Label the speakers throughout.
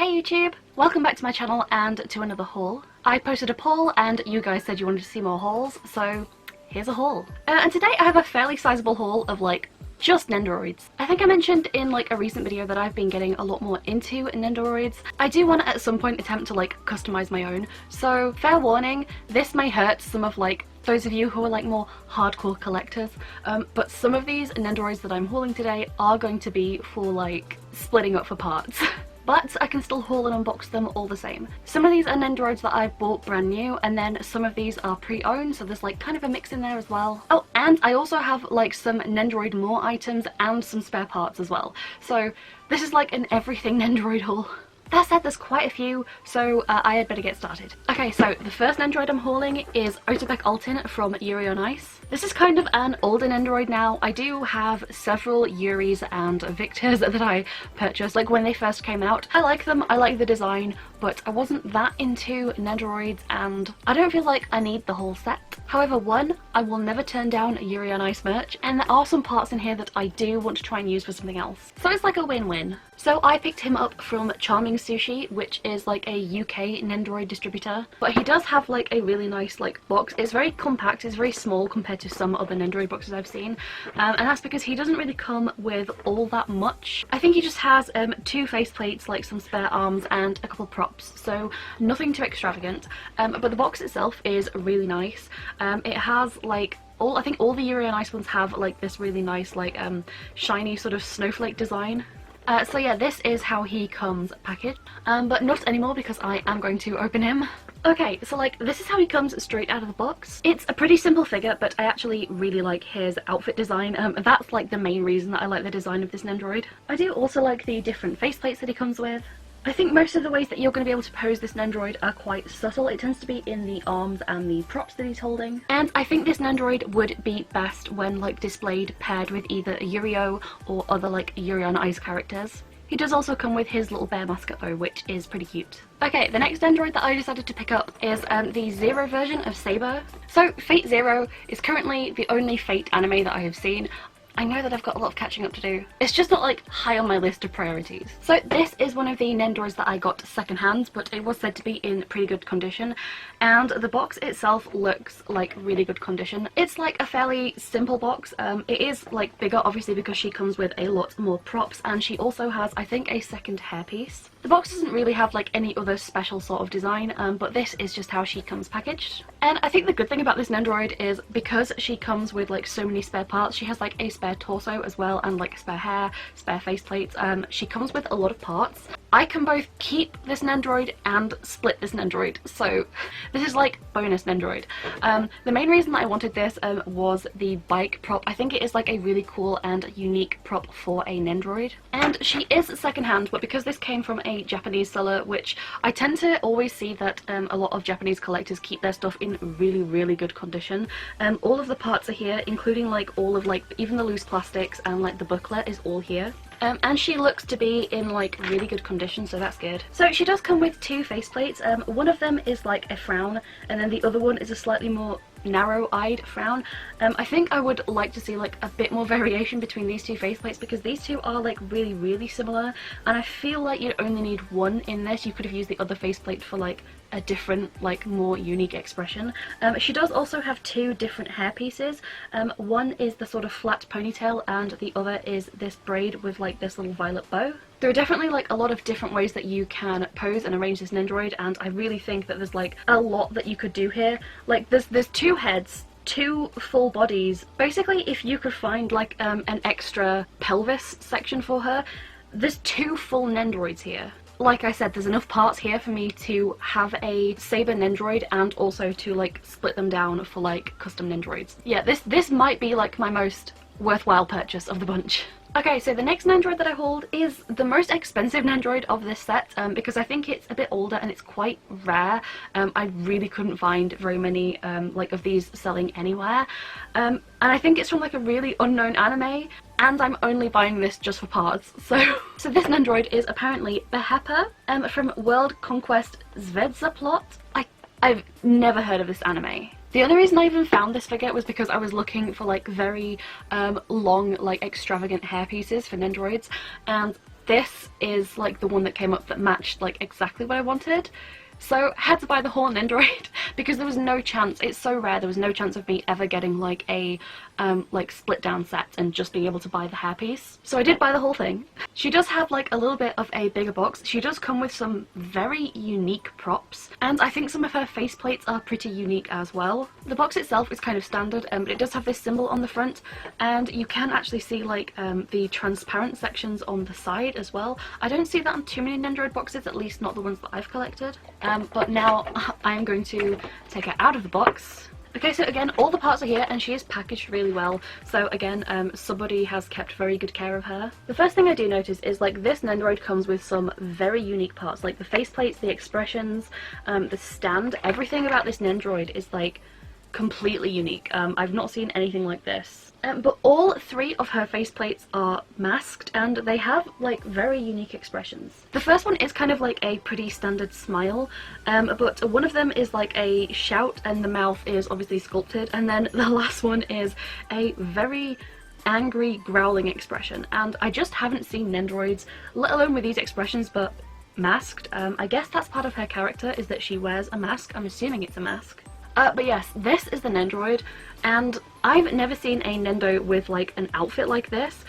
Speaker 1: Hey YouTube! Welcome back to my channel and to another haul. I posted a poll and you guys said you wanted to see more hauls, so here's a haul. And today I have a fairly sizable haul of just Nendoroids. I think I mentioned in a recent video that I've been getting a lot more into Nendoroids. I do want to at some point attempt to customize my own, so fair warning, this may hurt some of those of you who are more hardcore collectors, but some of these Nendoroids that I'm hauling today are going to be for splitting up for parts. But I can still haul and unbox them all the same. Some of these are Nendoroids that I bought brand new, and then some of these are pre-owned, so there's kind of a mix in there as well. Oh, and I also have some Nendoroid more items and some spare parts as well. So this is an everything Nendoroid haul. That said, there's quite a few, so I had better get started. Okay, so the first Nendoroid I'm hauling is Otabek Altin from Yuri on Ice. This is kind of an older Nendoroid now. I do have several Yuris and Victors that I purchased when they first came out. I like them, I like the design, but I wasn't that into Nendoroids and I don't feel like I need the whole set. However, one, I will never turn down a Yuri on Ice merch, and there are some parts in here that I do want to try and use for something else. So it's a win-win. So I picked him up from CharmingSushi, which is a UK Nendoroid distributor. But he does have a really nice box. It's very compact, it's very small compared to some other Nendoroid boxes I've seen. And that's because he doesn't really come with all that much. I think he just has two faceplates, some spare arms and a couple props. So nothing too extravagant. But the box itself is really nice. It has I think all the Yuri on Ice ones have this really nice shiny sort of snowflake design. So yeah, this is how he comes packaged, but not anymore because I am going to open him. Okay, so this is how he comes straight out of the box. It's a pretty simple figure, but I actually really like his outfit design. That's the main reason that I like the design of this Nendoroid. I do also like the different faceplates that he comes with. I think most of the ways that you're going to be able to pose this Nendoroid are quite subtle. It tends to be in the arms and the props that he's holding. And I think this Nendoroid would be best when displayed paired with either a Yurio or other Yuri on Ice characters. He does also come with his little bear mascot though, which is pretty cute. Okay, the next Nendoroid that I decided to pick up is the Xero version of Saber. So Fate Zero is currently the only Fate anime that I have seen. I know that I've got a lot of catching up to do. It's just not high on my list of priorities. So this is one of the Nendoroids that I got secondhand, but it was said to be in pretty good condition. And the box itself looks really good condition. It's a fairly simple box. It is bigger obviously because she comes with a lot more props, and she also has I think a second hairpiece. The box doesn't really have any other special sort of design, but this is just how she comes packaged. And I think the good thing about this Nendoroid is because she comes with so many spare parts, she has a spare torso as well, and spare hair, spare faceplates. She comes with a lot of parts. I can both keep this Nendoroid and split this Nendoroid, so this is bonus Nendoroid. The main reason that I wanted this was the bike prop. I think it is a really cool and unique prop for a Nendoroid. And she is secondhand, but because this came from a Japanese seller, which I tend to always see that a lot of Japanese collectors keep their stuff in really good condition. All of the parts are here, including all of even the loose plastics, and the booklet is all here. And she looks to be in really good condition, so that's good. So she does come with two faceplates. One of them is a frown, and then the other one is a slightly more narrow-eyed frown. I think I would like to see a bit more variation between these two faceplates, because these two are really similar, and I feel you'd only need one in this. You could have used the other faceplate for a different more unique expression. She does also have two different hair pieces. One is the sort of flat ponytail, and the other is this braid with this little violet bow. There are definitely a lot of different ways that you can pose and arrange this Nendoroid, and I really think that there's a lot that you could do here. There's two heads, two full bodies. Basically, if you could find an extra pelvis section for her, there's two full Nendoroids here. Like I said, there's enough parts here for me to have a Saber Nendoroid and also to split them down for custom Nendoroids. Yeah, this might be my most worthwhile purchase of the bunch. Okay, so the next Nendoroid that I hauled is the most expensive Nendoroid of this set, because I think it's a bit older and it's quite rare. I really couldn't find very many of these selling anywhere. And I think it's from a really unknown anime, and I'm only buying this just for parts. So this Nendoroid is apparently Behepa from World Conquest Zvezda Plot. I've never heard of this anime. The only reason I even found this figure was because I was looking for very long, extravagant hair pieces for Nendoroids, and this is like the one that came up that matched like exactly what I wanted. So had to buy the whole Nendoroid because there was no chance, it's so rare, there was no chance of me ever getting like a like split down set and just being able to buy the hairpiece. So I did buy the whole thing. She does have like a little bit of a bigger box. She does come with some very unique props, and I think some of her faceplates are pretty unique as well. The box itself is kind of standard, but it does have this symbol on the front, and you can actually see like the transparent sections on the side as well. I don't see that on too many Nendoroid boxes, at least not the ones that I've collected. But now I am going to take her out of the box. Okay, so again, all the parts are here and she is packaged really well. So again, somebody has kept very good care of her. The first thing I do notice is like this Nendoroid comes with some very unique parts, like the faceplates, the expressions, the stand. Everything about this Nendoroid is like completely unique. I've not seen anything like this. But all three of her faceplates are masked and they have like very unique expressions. The first one is kind of like a pretty standard smile, but one of them is like a shout and the mouth is obviously sculpted, and then the last one is a very angry growling expression, and I just haven't seen Nendoroids, let alone with these expressions, but masked. I guess that's part of her character, is that she wears a mask. I'm assuming it's a mask. But yes, this is the Nendoroid, and I've never seen a Nendo with like an outfit like this.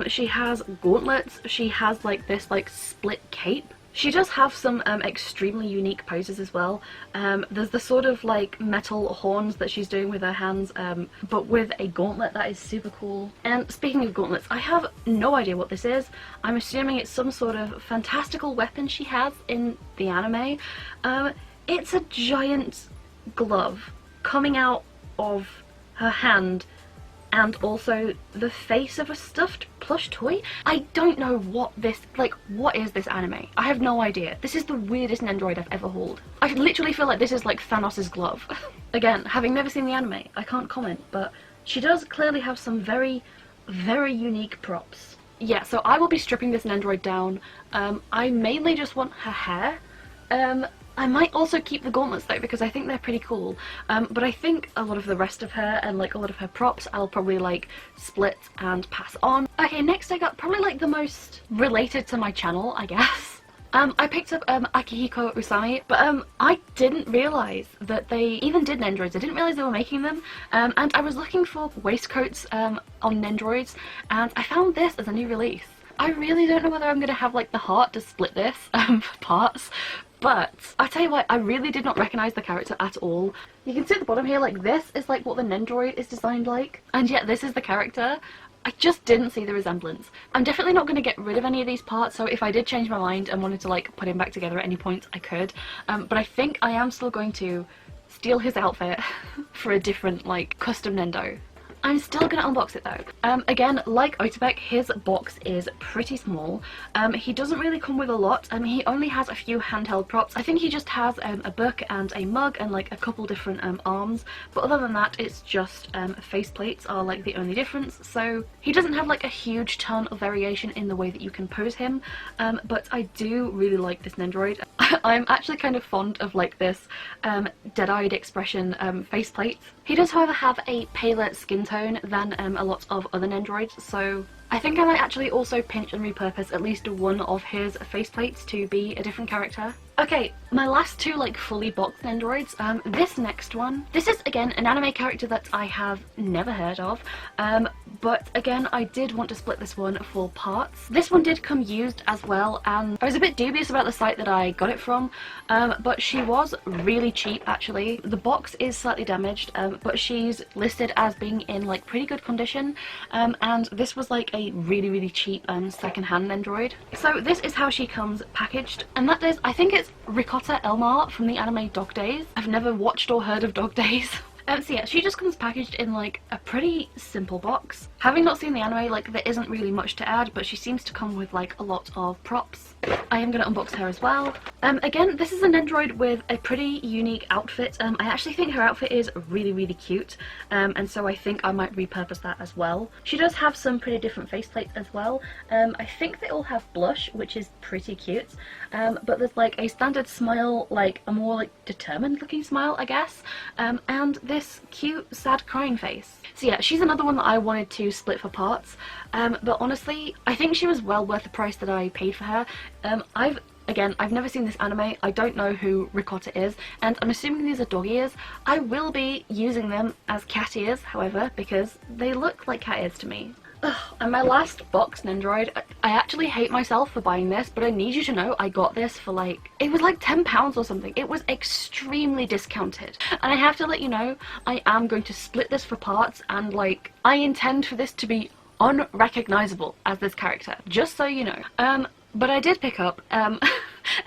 Speaker 1: She has gauntlets, she has like this like split cape. She does have some extremely unique poses as well. There's the sort of like metal horns that she's doing with her hands, but with a gauntlet that is super cool. And speaking of gauntlets, I have no idea what this is. I'm assuming it's some sort of fantastical weapon she has in the anime. It's a giant glove coming out of her hand, and also the face of a stuffed plush toy. I don't know what this, like, what is this anime? I have no idea. This is the weirdest Nendoroid I've ever hauled. I literally feel like this is like Thanos' glove. Again, having never seen the anime, I can't comment, but she does clearly have some very, very unique props. Yeah, so I will be stripping this Nendoroid down. I mainly just want her hair. I might also keep the gauntlets though, because I think they're pretty cool, but I think a lot of the rest of her and like a lot of her props I'll probably like split and pass on. Okay, next I got probably like the most related to my channel, I guess. I picked up Akihiko Usami, but I didn't realise that they even did Nendoroids. I didn't realise they were making them, and I was looking for waistcoats on Nendoroids, and I found this as a new release. I really don't know whether I'm going to have like the heart to split this parts, but I tell you what, I really did not recognise the character at all. You can see at the bottom here, like this is like what the Nendoroid is designed like, and yet this is the character. I just didn't see the resemblance. I'm definitely not going to get rid of any of these parts, so if I did change my mind and wanted to like put him back together at any point, I could. But I think I am still going to steal his outfit for a different like custom Nendo. I'm still going to unbox it though. Again, like Otabek, his box is pretty small. He doesn't really come with a lot. He only has a few handheld props. I think he just has a book and a mug and like a couple different arms. But other than that, it's just faceplates are like the only difference. So he doesn't have like a huge ton of variation in the way that you can pose him. But I do really like this Nendoroid. I'm actually kind of fond of like this dead-eyed expression faceplate. He does, however, have a paler skin tone than a lot of other Nendoroids, so I think I might actually also pinch and repurpose at least one of his faceplates to be a different character. Okay, my last two like fully boxed Nendoroids. This next one, this is again an anime character that I have never heard of, but again I did want to split this one for parts. This one did come used as well, and I was a bit dubious about the site that I got it from, but she was really cheap actually. The box is slightly damaged, but she's listed as being in like pretty good condition, and this was like a really cheap second-hand Nendoroid. So this is how she comes packaged, and that is, I think it's Ricotta Elmar from the anime Dog Days. I've never watched or heard of Dog Days. So yeah, she just comes packaged in like a pretty simple box. Having not seen the anime, like there isn't really much to add, but she seems to come with like a lot of props. I am going to unbox her as well. Again, this is a Nendoroid with a pretty unique outfit. I actually think her outfit is really cute, and so I think I might repurpose that as well. She does have some pretty different faceplates as well. I think they all have blush, which is pretty cute, but there's like a standard smile, like a more like determined looking smile, I guess, and this cute sad crying face. So yeah, she's another one that I wanted to split for parts, but honestly I think she was well worth the price that I paid for her. I've never seen this anime, I don't know who Ricotta is, and I'm assuming these are dog ears. I will be using them as cat ears, however, because they look like cat ears to me. Ugh, and my last box Nendoroid, I actually hate myself for buying this, but I need you to know I got this for like, it was like £10 or something. It was extremely discounted. And I have to let you know, I am going to split this for parts, and like, I intend for this to be unrecognizable as this character, just so you know. But I did pick up a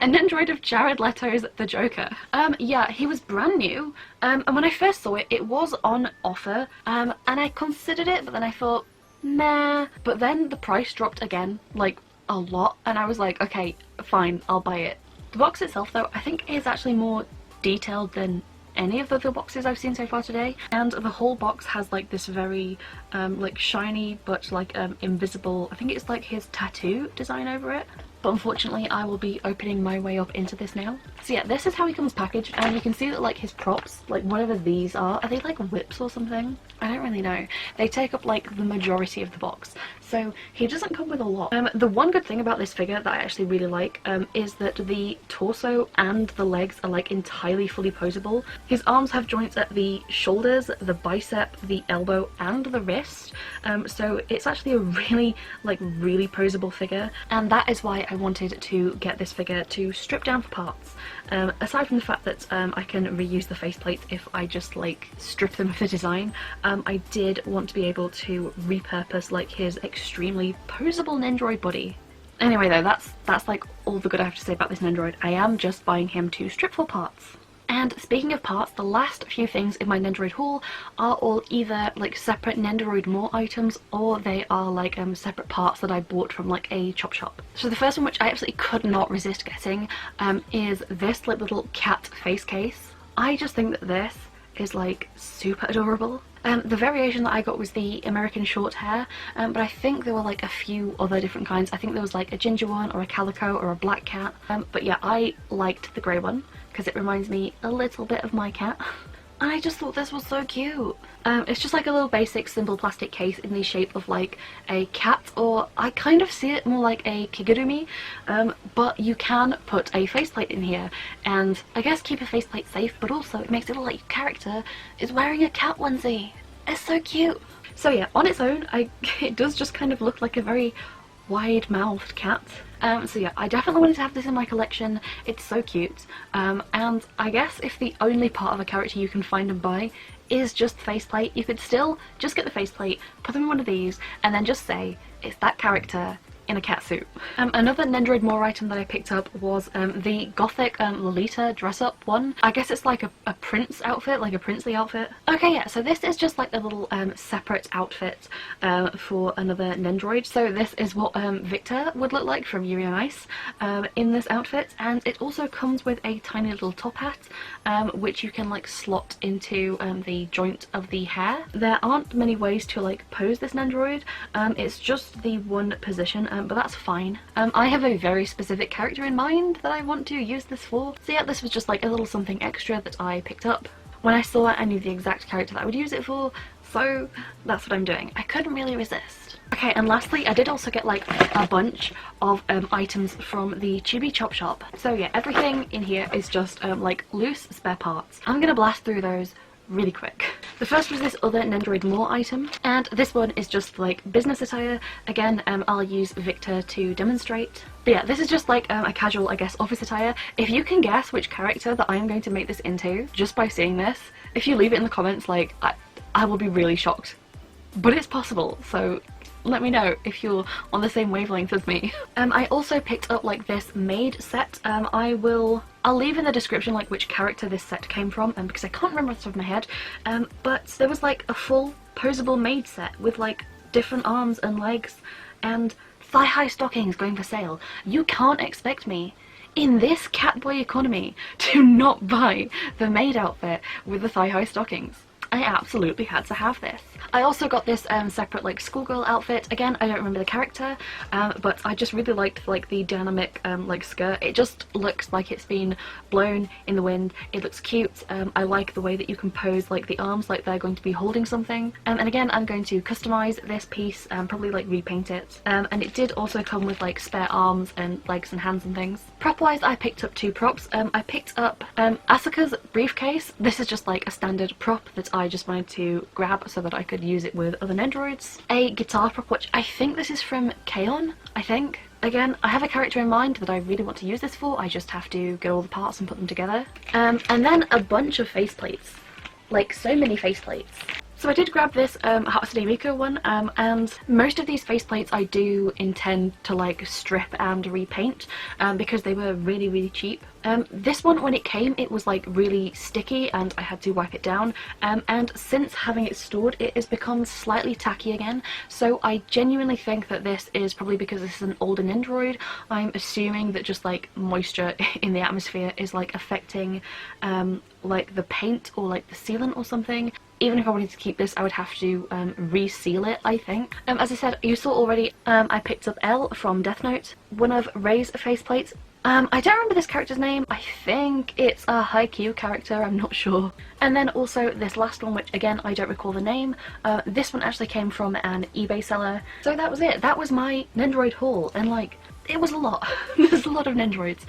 Speaker 1: Nendoroid of Jared Leto's The Joker. Yeah, he was brand new, and when I first saw it, it was on offer, and I considered it, but then I thought, nah. But then the price dropped again, like a lot, and I was like, okay, fine, I'll buy it. The box itself, though, I think is actually more detailed than any of the other boxes I've seen so far today, and the whole box has like this very like shiny but like invisible, I think it's like his tattoo design over it. But unfortunately I will be opening my way up into this now. So yeah, this is how he comes packaged, and you can see that like his props, like whatever these are they like whips or something? I don't really know. They take up like the majority of the box, so he doesn't come with a lot. The one good thing about this figure that I actually really like is that the torso and the legs are like entirely fully posable. His arms have joints at the shoulders, the bicep, the elbow and the wrist, so it's actually a really posable figure, and that is why I wanted to get this figure to strip down for parts. Aside from the fact that I can reuse the faceplates if I just like strip them of the design, I did want to be able to repurpose like his extremely posable Nendoroid body. Anyway though, that's like all the good I have to say about this Nendoroid. I am just buying him to strip for parts. And speaking of parts, the last few things in my Nendoroid haul are all either like separate Nendoroid More items, or they are like separate parts that I bought from like a chop shop. So the first one, which I absolutely could not resist getting, is this like little cat face case. I just think that this is like super adorable. The variation that I got was the American short hair, but I think there were like a few other different kinds. I think there was like a ginger one or a calico or a black cat, but yeah, I liked the grey one because it reminds me a little bit of my cat. And I just thought this was so cute. It's just like a little basic simple plastic case in the shape of like a cat, or I kind of see it more like a kigurumi, but you can put a faceplate in here and I guess keep a faceplate safe, but also it makes it look like your character is wearing a cat onesie. It's so cute. So yeah, on its own, it does just kind of look like a very wide-mouthed cat. So yeah, I definitely wanted to have this in my collection. It's so cute, and I guess if the only part of a character you can find and buy is just faceplate, you could still just get the faceplate, put them in one of these, and then just say it's that character in a cat suit. Another Nendoroid More item that I picked up was the gothic Lolita dress-up one. I guess it's like a prince outfit, like a princely outfit. Okay, yeah, so this is just like a little separate outfit for another Nendoroid. So this is what Victor would look like from Yuri on Ice in this outfit, and it also comes with a tiny little top hat which you can like slot into the joint of the hair. There aren't many ways to like pose this Nendoroid, it's just the one position, but that's fine. I have a very specific character in mind that I want to use this for, so yeah, this was just like a little something extra that I picked up. When I saw it, I knew the exact character that I would use it for, so that's what I'm doing. I couldn't really resist. Okay, and lastly, I did also get like a bunch of items from the Chibi Chop Shop. So yeah, everything in here is just like loose spare parts. I'm gonna blast through those really quick. The first was this other Nendoroid More item, and this one is just like business attire. Again, I'll use Victor to demonstrate. But yeah, this is just like a casual, I guess, office attire. If you can guess which character that I am going to make this into just by seeing this, if you leave it in the comments, like, I will be really shocked. But it's possible, so let me know if you're on the same wavelength as me. I also picked up like this maid set. I'll leave in the description like which character this set came from, because I can't remember off the top of my head, but there was like a full posable maid set with like different arms and legs, and thigh-high stockings going for sale. You can't expect me in this catboy economy to not buy the maid outfit with the thigh-high stockings. I absolutely had to have this. I also got this separate like schoolgirl outfit. Again, I don't remember the character, but I just really liked like the dynamic like skirt. It just looks like it's been blown in the wind. It looks cute. I like the way that you can pose like the arms like they're going to be holding something. And again, I'm going to customize this piece and probably like repaint it. And it did also come with like spare arms and legs and hands and things. Prop wise, I picked up two props. I picked up Asuka's briefcase. This is just like a standard prop that I just wanted to grab so that I could use it with other Nendoroids. A guitar prop, which I think this is from K-On!, I think. Again, I have a character in mind that I really want to use this for. I just have to get all the parts and put them together. And then a bunch of faceplates. Like, so many faceplates. So I did grab this Hatsune Miku one, and most of these faceplates I do intend to like strip and repaint because they were really, really cheap. This one, when it came, it was like really sticky and I had to wipe it down, and since having it stored, it has become slightly tacky again. So I genuinely think that this is probably because this is an older Nendoroid. I'm assuming that just like moisture in the atmosphere is like affecting like the paint or like the sealant or something. Even if I wanted to keep this, I would have to reseal it, I think. As I said, you saw already, I picked up L from Death Note, one of Rei's faceplates. I don't remember this character's name. I think it's a Haikyuu character, I'm not sure. And then also this last one, which again, I don't recall the name. This one actually came from an eBay seller. So that was it. That was my Nendoroid haul, and like, it was a lot. There's a lot of Nendoroids.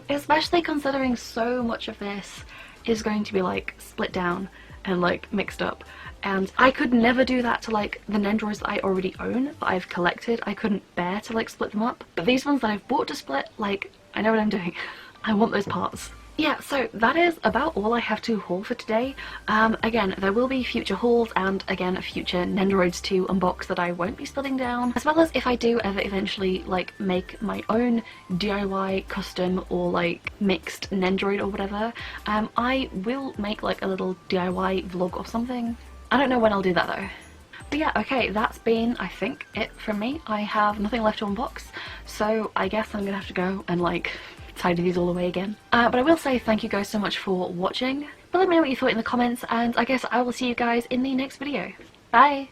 Speaker 1: Especially considering so much of this is going to be like split down and like mixed up, and I could never do that to like the Nendoroids that I already own, that I've collected. I couldn't bear to like split them up, but these ones that I've bought to split, like, I know what I'm doing. I want those parts. Yeah, so that is about all I have to haul for today. Again, there will be future hauls and again future Nendoroids to unbox that I won't be splitting down, as well as if I do ever eventually like make my own DIY custom or like mixed Nendoroid or whatever, I will make like a little DIY vlog or something. I don't know when I'll do that though. But yeah, okay, that's been, I think, it from me. I have nothing left to unbox, so I guess I'm gonna have to go and like tidy these all away again. But I will say thank you guys so much for watching. But let me know what you thought in the comments, and I guess I will see you guys in the next video. Bye!